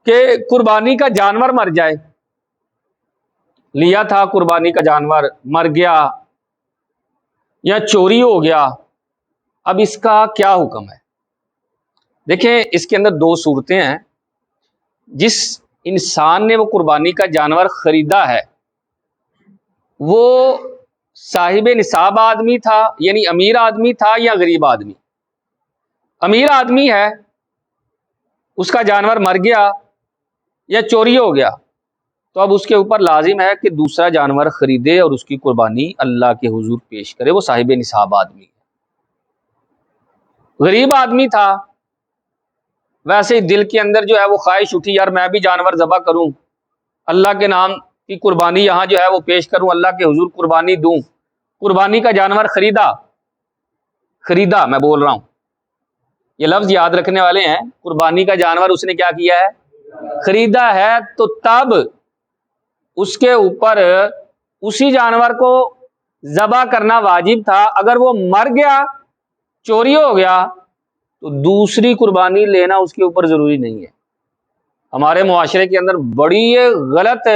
کہ قربانی کا جانور مر جائے، لیا تھا قربانی کا جانور مر گیا یا چوری ہو گیا، اب اس کا کیا حکم ہے؟ دیکھیں اس کے اندر دو صورتیں ہیں۔ جس انسان نے وہ قربانی کا جانور خریدا ہے وہ صاحب نصاب آدمی تھا، یعنی امیر آدمی تھا، یا غریب آدمی؟ امیر آدمی ہے، اس کا جانور مر گیا یا چوری ہو گیا، تو اب اس کے اوپر لازم ہے کہ دوسرا جانور خریدے اور اس کی قربانی اللہ کے حضور پیش کرے، وہ صاحب نصاب آدمی ہے۔ غریب آدمی تھا، ویسے ہی دل کے اندر جو ہے وہ خواہش اٹھی، یار میں بھی جانور ذبح کروں، اللہ کے نام کی قربانی یہاں جو ہے وہ پیش کروں، اللہ کے حضور قربانی دوں۔ قربانی کا جانور خریدا میں بول رہا ہوں، یہ لفظ یاد رکھنے والے ہیں، قربانی کا جانور اس نے کیا کیا ہے؟ خریدا ہے، تو تب اس کے اوپر اسی جانور کو ذبح کرنا واجب تھا۔ اگر وہ مر گیا، چوری ہو گیا، تو دوسری قربانی لینا اس کے اوپر ضروری نہیں ہے۔ ہمارے معاشرے کے اندر بڑی غلط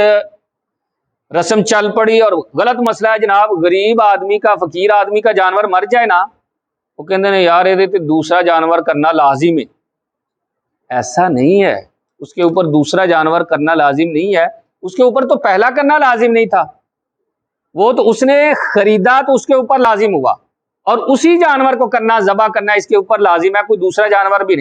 رسم چل پڑی اور غلط مسئلہ ہے جناب، غریب آدمی کا، فقیر آدمی کا جانور مر جائے نا، وہ کہتے ہیں یار یہ تے دوسرا جانور کرنا لازم ہے۔ ایسا نہیں ہے، اس کے اوپر دوسرا جانور کرنا لازم نہیں ہے، اس کے اوپر تو پہلا کرنا لازم نہیں تھا، وہ تو اس نے خریدا تو اس کے اوپر لازم ہوا، اور اسی جانور کو کرنا، ذبح کرنا اس کے اوپر لازم ہے، کوئی دوسرا جانور بھی نہیں۔